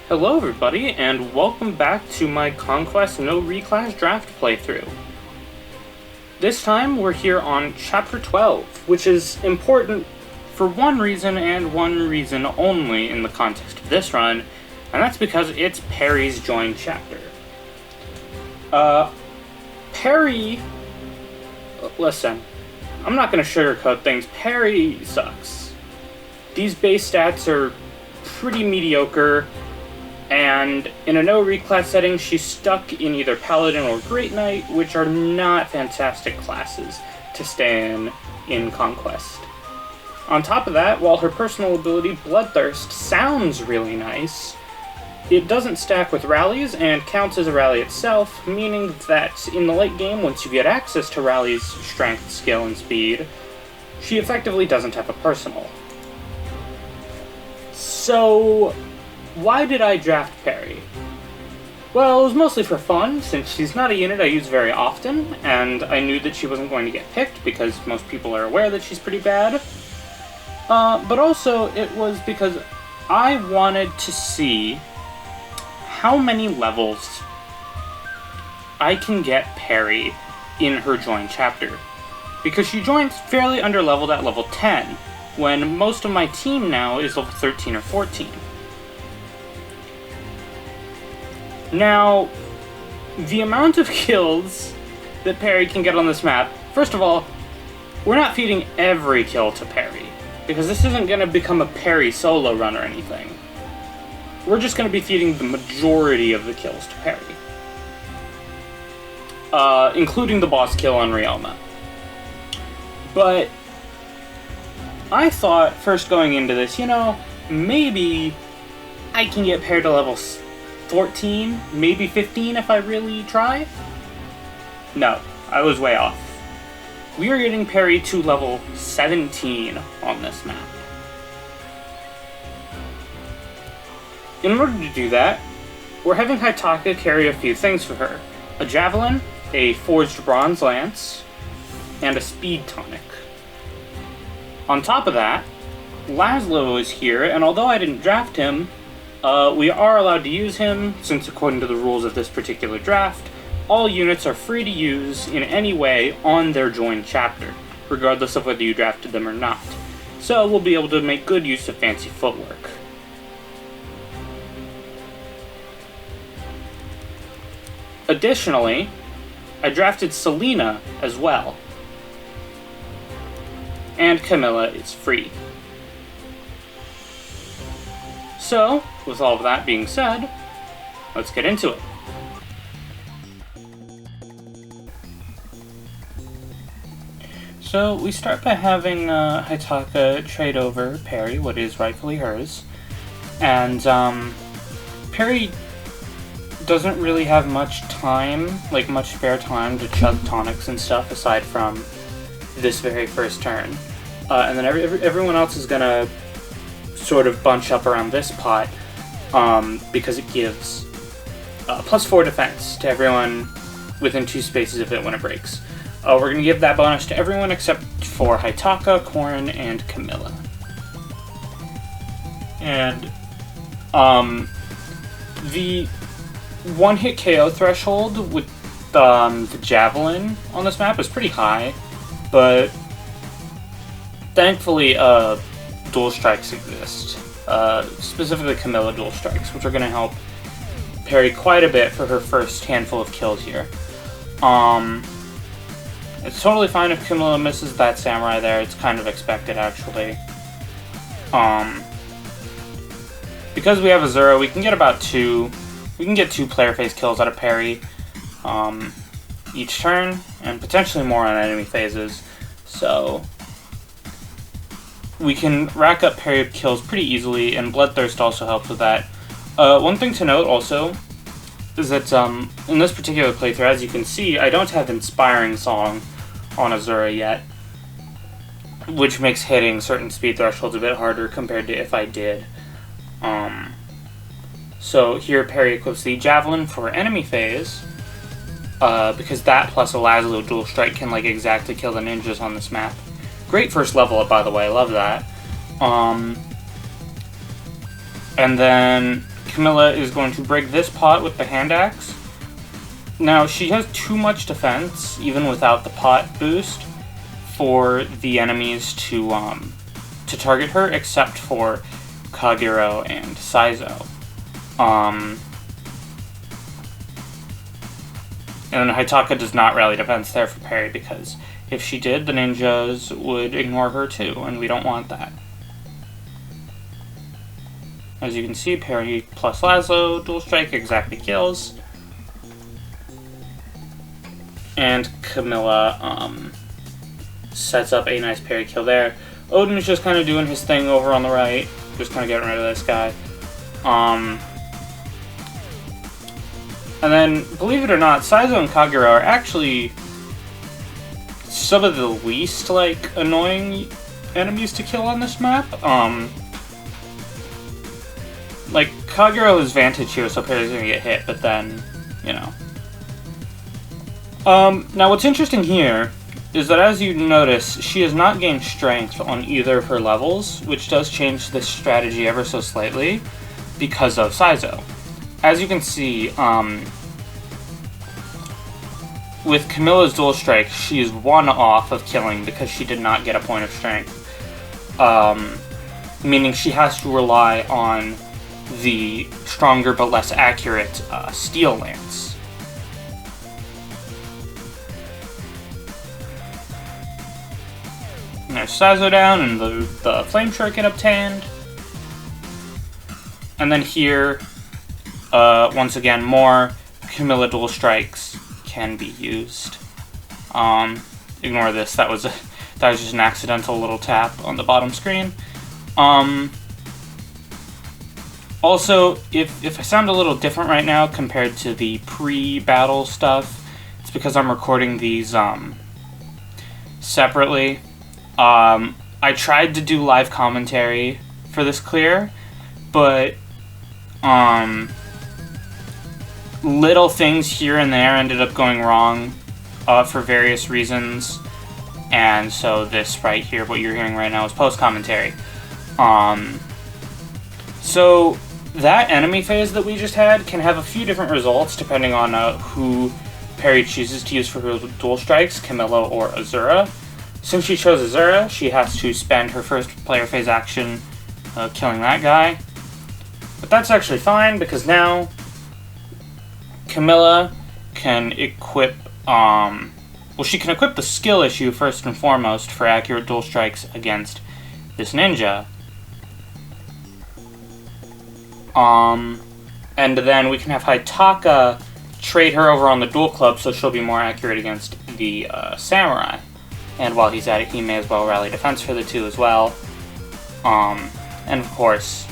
Hello everybody, and welcome back to my Conquest No Reclass Draft playthrough. This time we're here on Chapter 12, which is important for one reason and one reason only in the context of this run, and that's because it's Peri's joined chapter. Peri... Listen, I'm not going to sugarcoat things. Peri sucks. These base stats are pretty mediocre, and in a no reclass setting, she's stuck in either Paladin or Great Knight, which are not fantastic classes to stay in Conquest. On top of that, while her personal ability, Bloodthirst, sounds really nice, it doesn't stack with rallies and counts as a rally itself, meaning that in the late game, once you get access to rallies, strength, skill, and speed, she effectively doesn't have a personal. So, why did I draft Peri? Well, it was mostly for fun, since she's not a unit I use very often, and I knew that she wasn't going to get picked because most people are aware that she's pretty bad. But also, it was because I wanted to see how many levels I can get Peri in her join chapter. Because she joins fairly underleveled at level 10, when most of my team now is level 13 or 14. Now, the amount of kills that Peri can get on this map, first of all, we're not feeding every kill to Peri, because this isn't going to become a Peri solo run or anything. We're just going to be feeding the majority of the kills to Peri. Including the boss kill on Ryoma. But I thought, first going into this, maybe I can get Peri to level 14, maybe 15 if I really try? No, I was way off. We are getting Peri to level 17 on this map. In order to do that, we're having Hitaka carry a few things for her. A javelin, a forged bronze lance, and a speed tonic. On top of that, Laszlo is here, and although I didn't draft him, we are allowed to use him, since according to the rules of this particular draft, all units are free to use in any way on their joined chapter, regardless of whether you drafted them or not. So we'll be able to make good use of fancy footwork. Additionally, I drafted Selena as well. And Camilla is free. So, with all of that being said, let's get into it. So, we start by having Hitaka trade over Peri, what is rightfully hers. And, Peri doesn't really have much time, much spare time to chug tonics and stuff, aside from this very first turn. And then everyone else is gonna sort of bunch up around this pot, because it gives plus 4 defense to everyone within 2 spaces of it when it breaks. We're going to give that bonus to everyone except for Hitaka, Corrin, and Camilla. And the one-hit KO threshold with the Javelin on this map is pretty high, but thankfully dual strikes exist. Specifically Camilla dual strikes, which are going to help Peri quite a bit for her first handful of kills here. It's totally fine if Camilla misses that samurai there. It's kind of expected, actually. Because we have Azura, we can get about 2 player phase kills out of Peri each turn, and potentially more on enemy phases. So we can rack up Peri kills pretty easily, and Bloodthirst also helps with that. One thing to note also is that in this particular playthrough, as you can see, I don't have Inspiring Song on Azura yet, which makes hitting certain speed thresholds a bit harder compared to if I did. So here Peri equips the Javelin for enemy phase, because that plus a Laszlo dual strike can exactly kill the ninjas on this map. Great first level up, by the way, I love that. And then Camilla is going to break this pot with the hand axe. Now, she has too much defense, even without the pot boost, for the enemies to target her, except for Kagero and Saizo. And Hitaka does not rally defense there for Peri, because if she did, the ninjas would ignore her too, and we don't want that. As you can see, Peri plus Lazo, dual strike exactly kills. And Camilla sets up a nice Peri kill there. Odin is just kind of doing his thing over on the right, just kind of getting rid of this guy. And then, believe it or not, Saizo and Kagero are actually some of the least, like, annoying enemies to kill on this map. Like, Kagero is Vantage here, so Peri's gonna get hit, but then, you know. Now what's interesting here is that, as you notice, she has not gained strength on either of her levels, which does change this strategy ever so slightly because of Saizo. As you can see, with Camilla's dual strike, she is one off of killing because she did not get a point of strength. Meaning she has to rely on the stronger but less accurate steel lance. And there's Saizo down, and the flame shark get obtained. And then here, once again, more Camilla dual strikes can be used. Ignore this. That was just an accidental little tap on the bottom screen. Also, if I sound a little different right now compared to the pre-battle stuff, it's because I'm recording these separately. I tried to do live commentary for this clear, but little things here and there ended up going wrong for various reasons, and so this right here, what you're hearing right now, is post-commentary. So that enemy phase that we just had can have a few different results depending on who Peri chooses to use for her dual strikes, Camilla or Azura. Since she chose Azura, she has to spend her first player phase action killing that guy. But that's actually fine, because now Camilla can equip, well, she can equip the skill issue first and foremost for accurate dual strikes against this ninja. And then we can have Hitaka trade her over on the dual club so she'll be more accurate against the samurai. And while he's at it, he may as well rally defense for the two as well. And of course,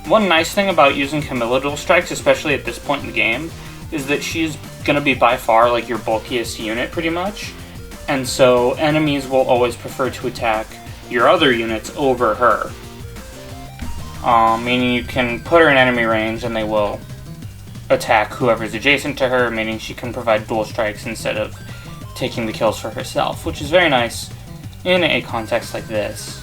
one nice thing about using Camilla dual strikes, especially at this point in the game, is that she's gonna be by far like your bulkiest unit pretty much. And so enemies will always prefer to attack your other units over her. Meaning you can put her in enemy range and they will attack whoever's adjacent to her, meaning she can provide dual strikes instead of taking the kills for herself, which is very nice in a context like this.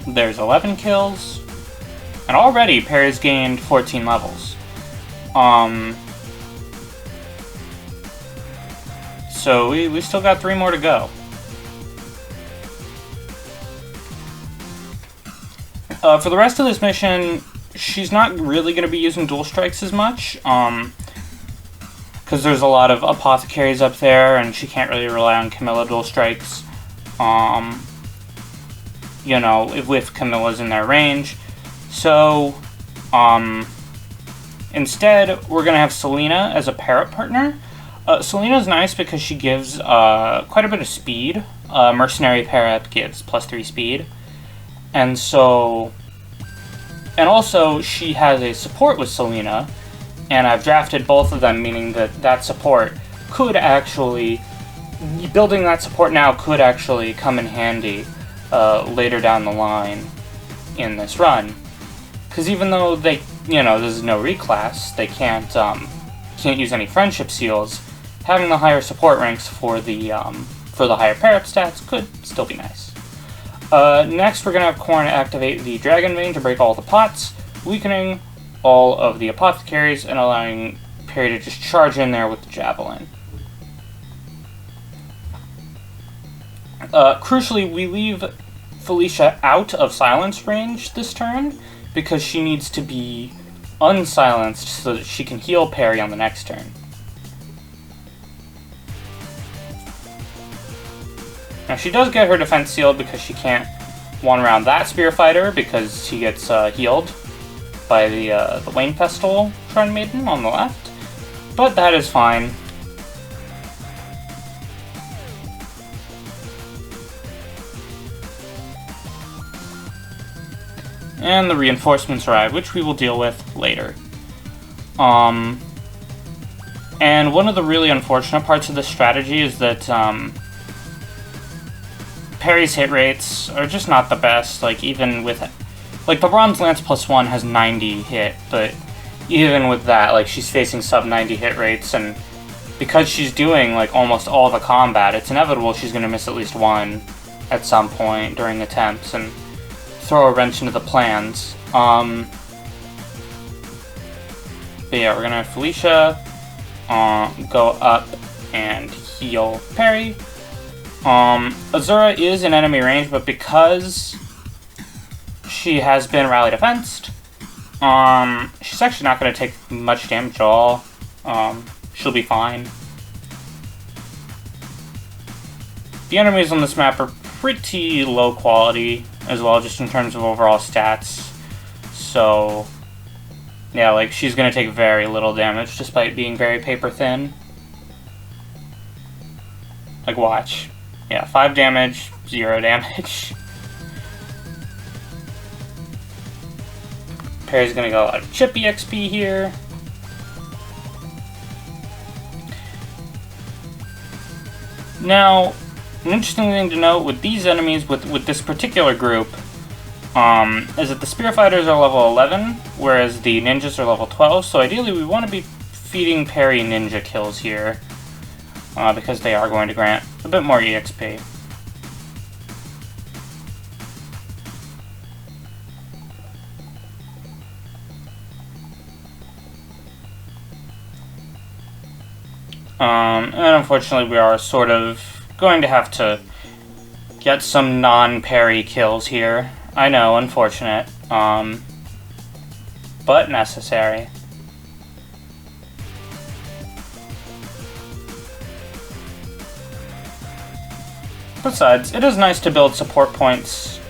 There's 11 kills, and already Peri's gained 14 levels. So we still got 3 more to go. For the rest of this mission, she's not really going to be using dual strikes as much, because there's a lot of apothecaries up there, and she can't really rely on Camilla dual strikes. You know, with Camilla's in their range. So, instead, we're going to have Selena as a pair-up partner. Selena's nice because she gives quite a bit of speed. Mercenary pair-up gives +3 speed. And so, and also, she has a support with Selena, and I've drafted both of them, meaning that that support could actually, building that support now could actually come in handy later down the line in this run. Because even though they, this is no reclass, they can't use any friendship seals. Having the higher support ranks for the higher parrot stats could still be nice. Next, we're gonna have Corn activate the Dragon Vein to break all the pots, weakening all of the apothecaries and allowing Peri to just charge in there with the javelin. Crucially, we leave Felicia out of silence range this turn because she needs to be unsilenced so that she can heal Peri on the next turn. Now she does get her defense sealed because she can't one-round that Spear Fighter because he gets healed by the Wayne Pestle Shrine Maiden on the left, but that is fine. And the reinforcements arrive, which we will deal with later. And one of the really unfortunate parts of this strategy is that Peri's hit rates are just not the best. Like, even with, like, the Bronze Lance +1 has 90 hit, but even with that, like, she's facing sub 90 hit rates, and because she's doing, like, almost all the combat, it's inevitable she's going to miss at least one at some point during attempts, and throw a wrench into the plans. But yeah, we're gonna have Felicia go up and heal Peri. Azura is in enemy range, but because she has been rally defensed, she's actually not going to take much damage at all. She'll be fine. The enemies on this map are pretty low quality as well, just in terms of overall stats. So, yeah, like, she's going to take very little damage despite being very paper thin. Like, watch. Yeah, 5 damage, 0 damage. Peri's gonna go out of Chippy XP here. Now, an interesting thing to note with these enemies, with this particular group, is that the Spear Fighters are level 11, whereas the Ninjas are level 12, so ideally we want to be feeding Peri ninja kills here, because they are going to grant a bit more EXP. And unfortunately we are sort of going to have to get some non-Peri kills here. I know, unfortunate, but necessary. Besides, it is nice to build support points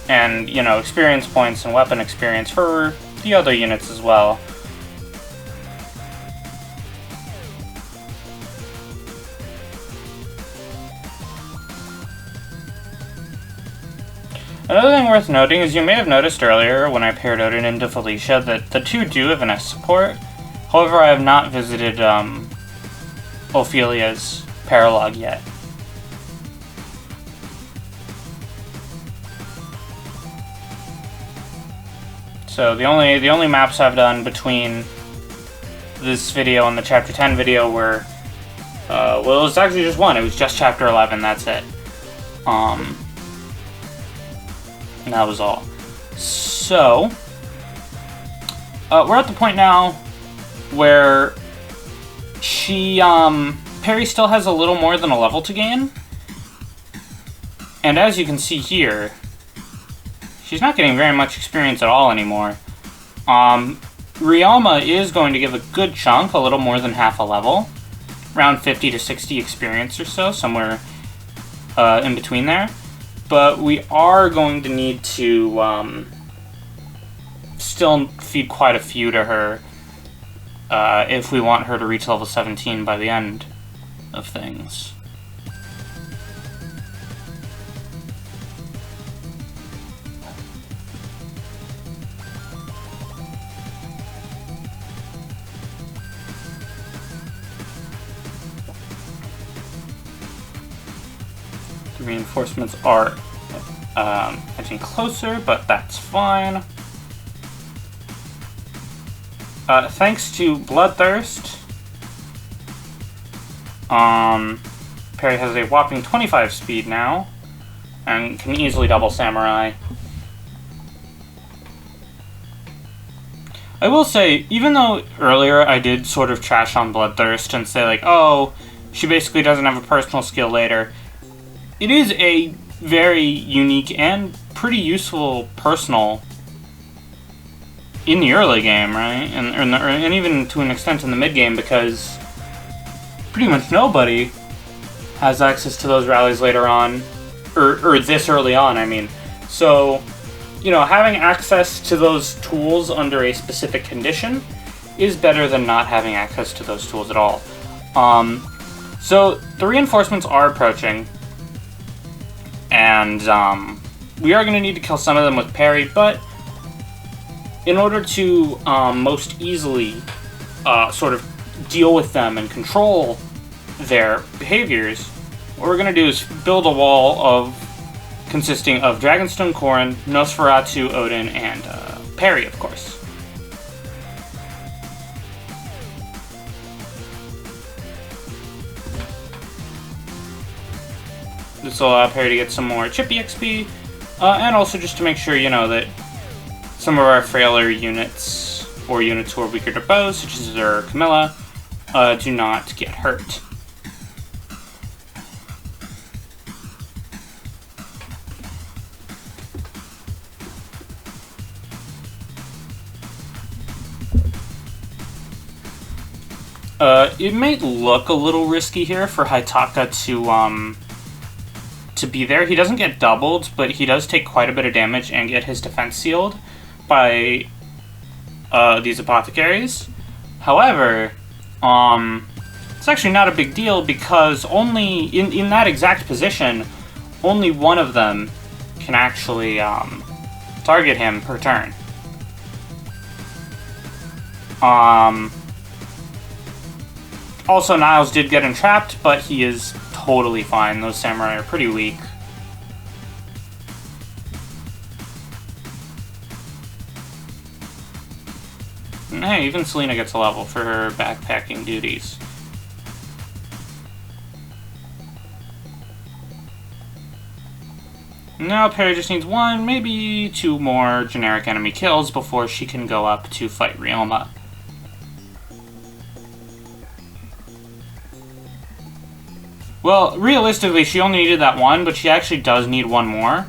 and, experience points and weapon experience for the other units as well. Another thing worth noting is you may have noticed earlier when I paired Odin into Felicia that the two do have an S support. However, I have not visited Ophelia's paralog yet. So the only maps I've done between this video and the Chapter 10 video were, well, it was actually just one. It was just Chapter 11, that's it. And that was all. So, we're at the point now where Peri still has a little more than a level to gain. And as you can see here, she's not getting very much experience at all anymore. Ryoma is going to give a good chunk, a little more than half a level. Around 50 to 60 experience or so, somewhere in between there. But we are going to need to still feed quite a few to her if we want her to reach level 17 by the end of things. Reinforcements are edging closer, but that's fine. Thanks to Bloodthirst, Peri has a whopping 25 speed now, and can easily double Samurai. I will say, even though earlier I did sort of trash on Bloodthirst and say, like, oh, she basically doesn't have a personal skill later, it is a very unique and pretty useful personal in the early game, right? And even to an extent in the mid-game, because pretty much nobody has access to those rallies later on, or this early on, I mean. So, you know, having access to those tools under a specific condition is better than not having access to those tools at all. So, the reinforcements are approaching, and we are going to need to kill some of them with Peri, but in order to most easily sort of deal with them and control their behaviors, what we're going to do is build a wall consisting of Dragonstone Corrin, Nosferatu, Odin, and Peri, of course. This will allow Peri to get some more Chippy XP, and also just to make sure, you know, that some of our frailer units, or units who are weaker to bows, such as Zur or Camilla, do not get hurt. It may look a little risky here for Haitaka to be there. He doesn't get doubled, but he does take quite a bit of damage and get his defense sealed by these apothecaries. However, it's actually not a big deal, because only in that exact position, only one of them can actually target him per turn. Also, Niles did get entrapped, but he is totally fine. Those samurai are pretty weak. And hey, even Selena gets a level for her backpacking duties. Now Peri just needs one, maybe two more generic enemy kills before she can go up to fight Ryoma. Well, realistically, she only needed that one, but she actually does need one more.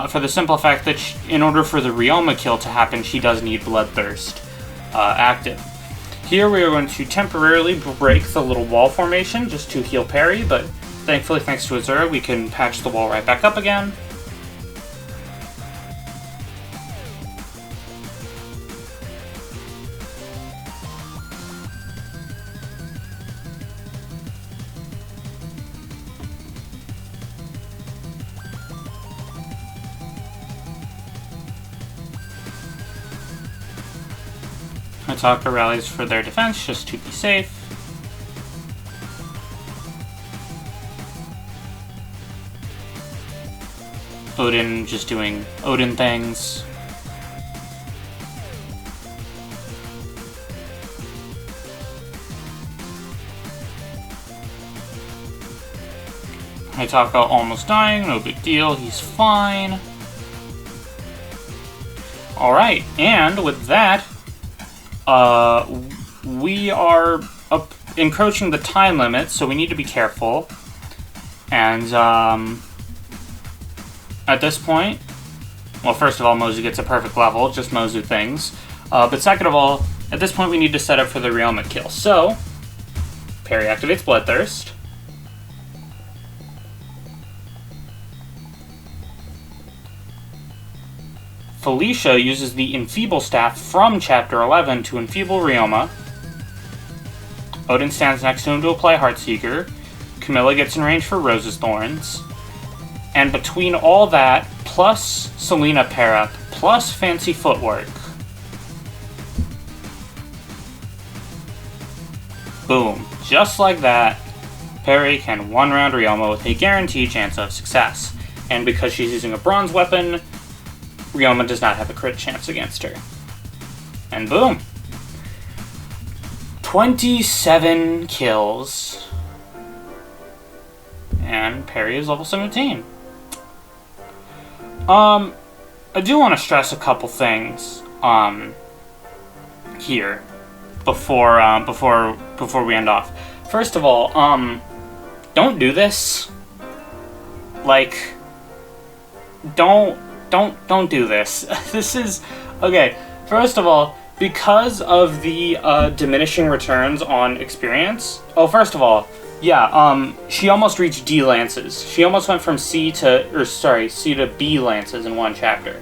For the simple fact that in order for the Ryoma kill to happen, she does need Bloodthirst active. Here we are going to temporarily break the little wall formation just to heal Peri, but thankfully, thanks to Azura, we can patch the wall right back up again. Haitaka rallies for their defense, just to be safe. Odin just doing Odin things. Haitaka almost dying, no big deal, he's fine. Alright, and with that, we are encroaching the time limit, so we need to be careful. And, at this point, well, first of all, Mozu gets a perfect level, just Mozu things. But second of all, at this point we need to set up for the Ryoma kill. So, Peri activates Bloodthirst. Felicia uses the Enfeeble Staff from Chapter 11 to enfeeble Ryoma. Odin stands next to him to apply Heartseeker. Camilla gets in range for Rose's Thorns. And between all that, plus Selena pair up, plus fancy footwork, boom, just like that, Peri can one-round Ryoma with a guaranteed chance of success. And because she's using a bronze weapon, Ryoma does not have a crit chance against her. And boom! 27 kills. And Peri is level 17. I do want to stress a couple things here before we end off. First of all, don't do this. Like, don't do this. This is okay. First of all, because of the diminishing returns on experience. Oh, first of all, yeah, she almost reached D lances. She almost went from C to B lances in one chapter,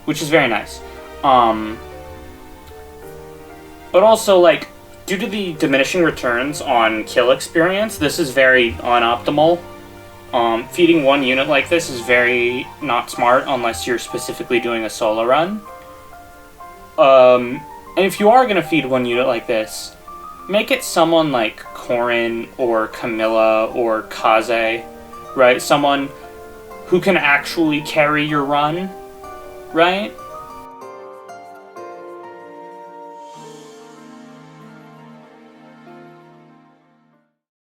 which is very nice. But also, like, due to the diminishing returns on kill experience, this is very unoptimal. Feeding one unit like this is very not smart unless you're specifically doing a solo run. And if you are going to feed one unit like this, make it someone like Corin or Camilla or Kaze, right? Someone who can actually carry your run, right?